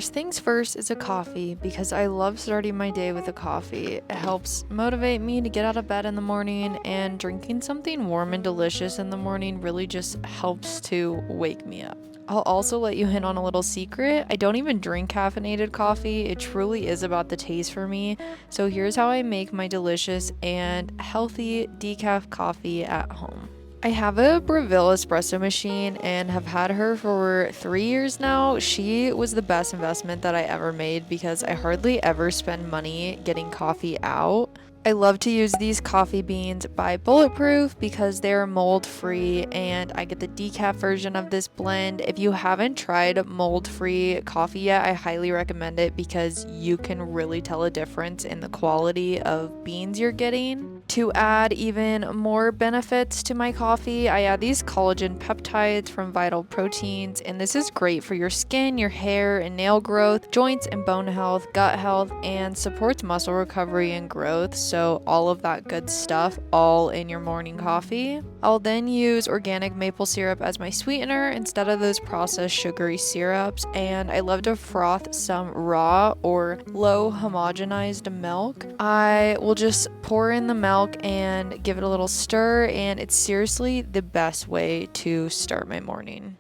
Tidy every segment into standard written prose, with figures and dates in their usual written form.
First things first is a coffee because I love starting my day with a coffee. It helps motivate me to get out of bed in the morning, and drinking something warm and delicious in the morning really just helps to wake me up. I'll also let you in on a little secret. I don't even drink caffeinated coffee. It truly is about the taste for me. So here's how I make my delicious and healthy decaf coffee at home. I have a Breville espresso machine and have had her for 3 years now. She was the best investment that I ever made because I hardly ever spend money getting coffee out. I love to use these coffee beans by Bulletproof because they're mold free, and I get the decaf version of this blend. If you haven't tried mold free coffee yet, I highly recommend it because you can really tell a difference in the quality of beans you're getting. To add even more benefits to my coffee, I add these collagen peptides from Vital Proteins, and this is great for your skin, your hair and nail growth, joints and bone health, gut health, and supports muscle recovery and growth. So all of that good stuff all in your morning coffee. I'll then use organic maple syrup as my sweetener instead of those processed sugary syrups, and I love to froth some raw or low homogenized milk. I will just pour in the milk and give it a little stir, and it's seriously the best way to start my morning.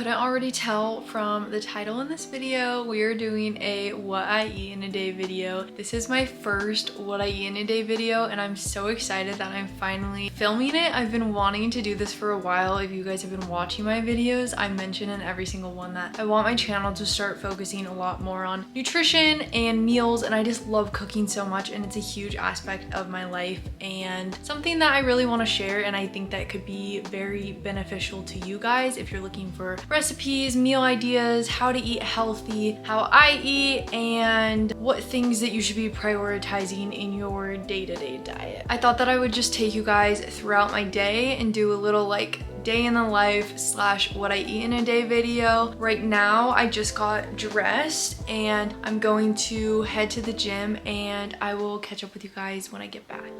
Already tell from the title in this video, we are doing a what I eat in a day video. This is my first what I eat in a day video, and I'm so excited that I'm finally filming it. I've been wanting to do this for a while. If you guys have been watching my videos, I mention in every single one that I want my channel to start focusing a lot more on nutrition and meals, and I just love cooking so much, and it's a huge aspect of my life and something that I really want to share, and I think that could be very beneficial to you guys if you're looking for recipes, meal ideas, how to eat healthy, how I eat, and what things that you should be prioritizing in your day-to-day diet. I thought that I would just take you guys throughout my day and do a little like day in the life / what I eat in a day video. Right now I just got dressed and I'm going to head to the gym, and I will catch up with you guys when I get back.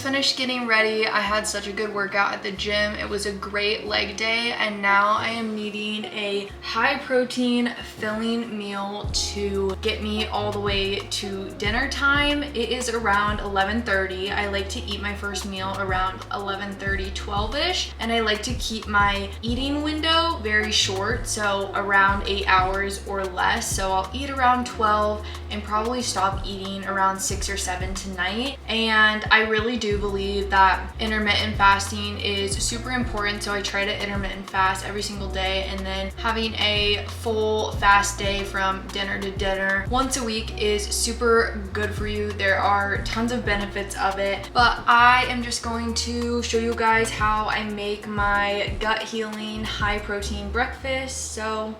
Finished getting ready. I had such a good workout at the gym. It was a great leg day, and now I am needing a high protein filling meal to get me all the way to dinner time. It is around 11:30. I like to eat my first meal around 11:30, 12ish, and I like to keep my eating window very short, so around 8 hours or less. So I'll eat around 12 and probably stop eating around 6 or 7 tonight. And I really do believe that intermittent fasting is super important, so I try to intermittent fast every single day, and then having a full fast day from dinner to dinner once a week is super good for you. There are tons of benefits of it, but I am just going to show you guys how I make my gut healing high protein breakfast. So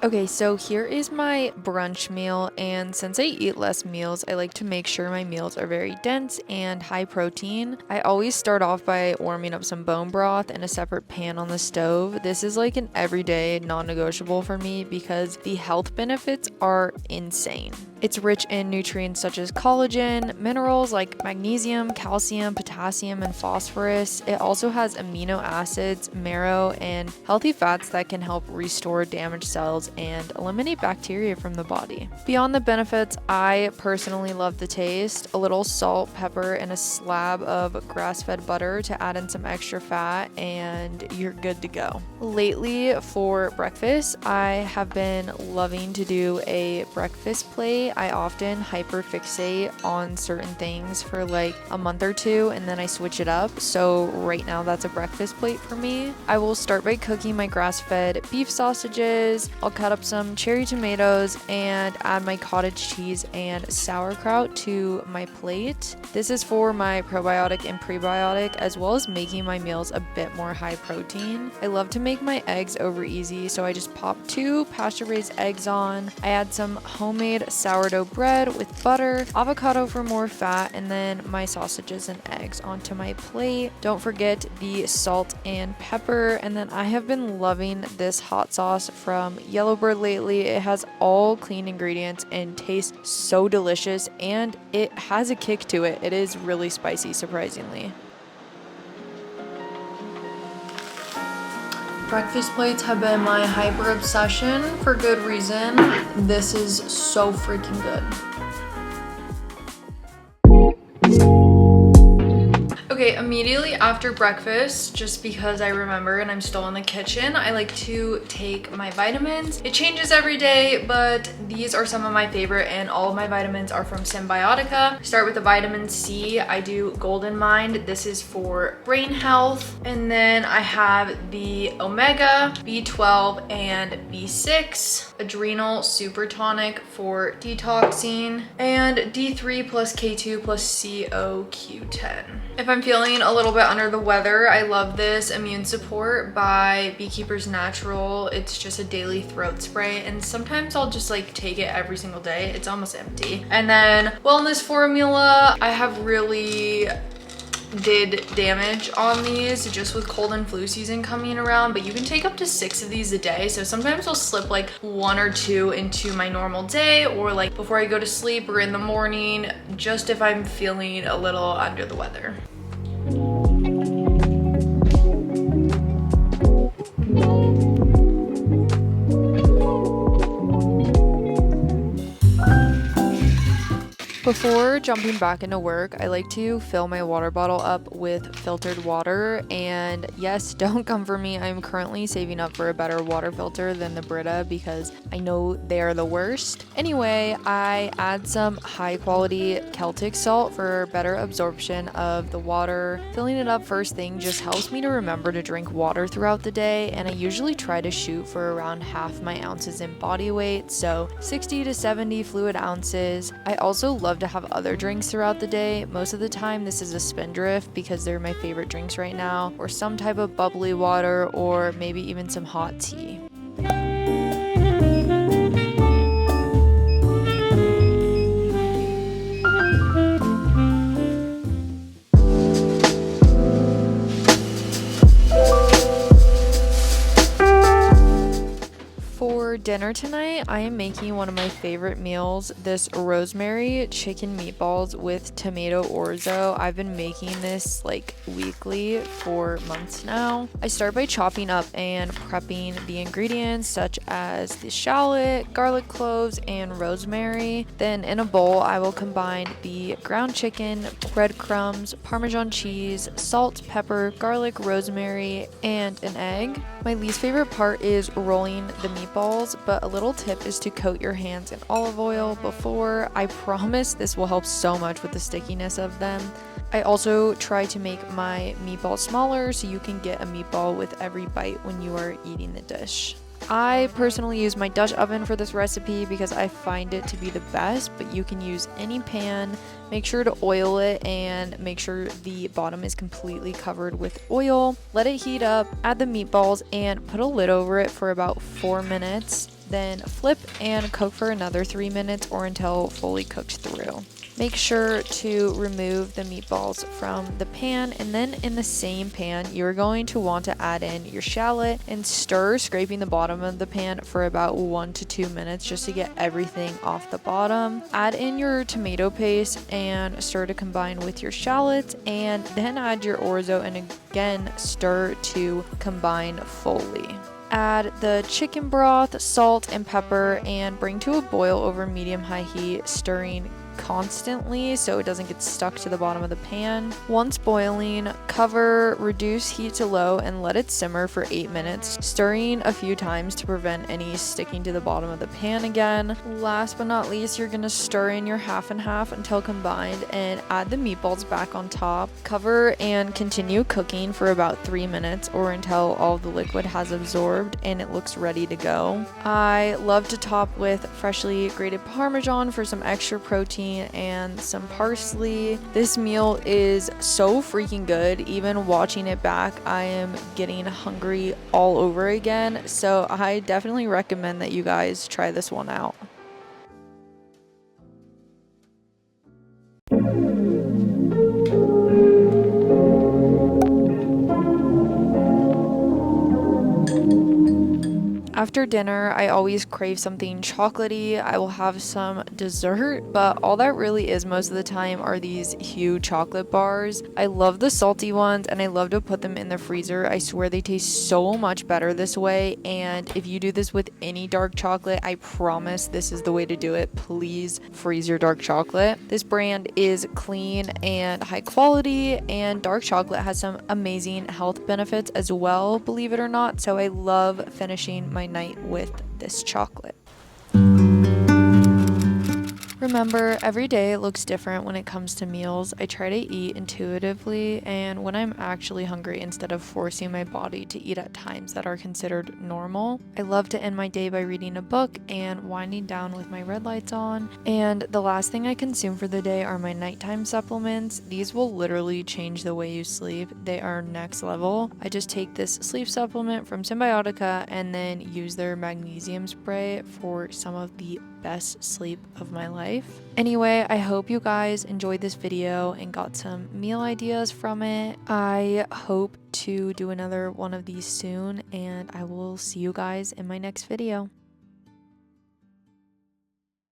okay, so here is my brunch meal, and since I eat less meals, I like to make sure my meals are very dense and high protein. I always start off by warming up some bone broth in a separate pan on the stove. This is like an everyday non-negotiable for me because the health benefits are insane. It's rich in nutrients such as collagen, minerals like magnesium, calcium, potassium, potassium and phosphorus. It also has amino acids, marrow, and healthy fats that can help restore damaged cells and eliminate bacteria from the body. Beyond the benefits, I personally love the taste. A little salt, pepper, and a slab of grass-fed butter to add in some extra fat, and you're good to go. Lately, for breakfast, I have been loving to do a breakfast plate. I often hyperfixate on certain things for like a month or two, and then I switch it up. So right now that's a breakfast plate for me. I will start by cooking my grass-fed beef sausages. I'll cut up some cherry tomatoes and add my cottage cheese and sauerkraut to my plate. This is for my probiotic and prebiotic, as well as making my meals a bit more high protein. I love to make my eggs over easy, so I just pop 2 pasture-raised eggs on. I add some homemade sourdough bread with butter, avocado for more fat, and then my sausages and eggs onto my plate. Don't forget the salt and pepper. And then I have been loving this hot sauce from Yellowbird lately. It has all clean ingredients and tastes so delicious, and it has a kick to it. It is really spicy, surprisingly. Breakfast plates have been my hyper obsession for good reason. This is so freaking good. Okay, immediately after breakfast, just because I remember and I'm still in the kitchen, I like to take my vitamins. It changes every day, but these are some of my favorite, and all of my vitamins are from Symbiotica. Start with the vitamin C. I do Golden Mind. This is for brain health. And then I have the Omega, B12, and B6. Adrenal Super Tonic for detoxing. And D3 plus K2 plus CoQ10. If I'm feeling a little bit under the weather, I love this Immune Support by Beekeeper's Natural. It's just a daily throat spray, and sometimes I'll just like take it every single day. It's almost empty. And then Wellness Formula. I have really did damage on these just with cold and flu season coming around, but you can take up to 6 of these a day. So sometimes I'll slip like 1 or 2 into my normal day, or like before I go to sleep or in the morning, just if I'm feeling a little under the weather. Before jumping back into work, I like to fill my water bottle up with filtered water. And yes, don't come for me. I'm currently saving up for a better water filter than the Brita because I know they are the worst. Anyway, I add some high quality Celtic salt for better absorption of the water. Filling it up first thing just helps me to remember to drink water throughout the day, and I usually try to shoot for around half my ounces in body weight, so 60 to 70 fluid ounces. I also love to have other drinks throughout the day. Most of the time this is a Spindrift because they're my favorite drinks right now, or some type of bubbly water, or maybe even some hot tea. For dinner tonight, I am making one of my favorite meals, this rosemary chicken meatballs with tomato orzo. I've been making this like weekly for months now. I start by chopping up and prepping the ingredients such as the shallot, garlic cloves, and rosemary. Then in a bowl, I will combine the ground chicken, breadcrumbs, Parmesan cheese, salt, pepper, garlic, rosemary, and an egg. My least favorite part is rolling the meatballs, but a little tip is to coat your hands in olive oil before. I promise this will help so much with the stickiness of them. I also try to make my meatball smaller so you can get a meatball with every bite when you are eating the dish. I personally use my Dutch oven for this recipe because I find it to be the best, but you can use any pan. Make sure to oil it and make sure the bottom is completely covered with oil. Let it heat up, add the meatballs, and put a lid over it for about 4 minutes. Then flip and cook for another 3 minutes or until fully cooked through. Make sure to remove the meatballs from the pan, and then in the same pan you're going to want to add in your shallot and stir, scraping the bottom of the pan for about 1 to 2 minutes just to get everything off the bottom. Add in your tomato paste and stir to combine with your shallots, and then add your orzo and again stir to combine fully. Add the chicken broth, salt, and pepper, and bring to a boil over medium-high heat, stirring constantly so it doesn't get stuck to the bottom of the pan. Once boiling, cover, reduce heat to low, and let it simmer for 8 minutes, stirring a few times to prevent any sticking to the bottom of the pan again. Last but not least, you're gonna stir in your half and half until combined and add the meatballs back on top. Cover and continue cooking for about 3 minutes or until all the liquid has absorbed and it looks ready to go. I love to top with freshly grated Parmesan for some extra protein and some parsley. This meal is so freaking good. Even watching it back, I am getting hungry all over again. So I definitely recommend that you guys try this one out. After dinner, I always crave something chocolatey. I will have some dessert, but all that really is most of the time are these huge chocolate bars. I love the salty ones and I love to put them in the freezer. I swear they taste so much better this way, and if you do this with any dark chocolate, I promise this is the way to do it. Please freeze your dark chocolate. This brand is clean and high quality, and dark chocolate has some amazing health benefits as well, believe it or not, so I love finishing my night with this chocolate. Remember, every day looks different when it comes to meals. I try to eat intuitively and when I'm actually hungry instead of forcing my body to eat at times that are considered normal. I love to end my day by reading a book and winding down with my red lights on. And the last thing I consume for the day are my nighttime supplements. These will literally change the way you sleep. They are next level. I just take this sleep supplement from Symbiotica and then use their magnesium spray for some of the best sleep of my life. Anyway, I hope you guys enjoyed this video and got some meal ideas from it. I hope to do another one of these soon, and I will see you guys in my next video.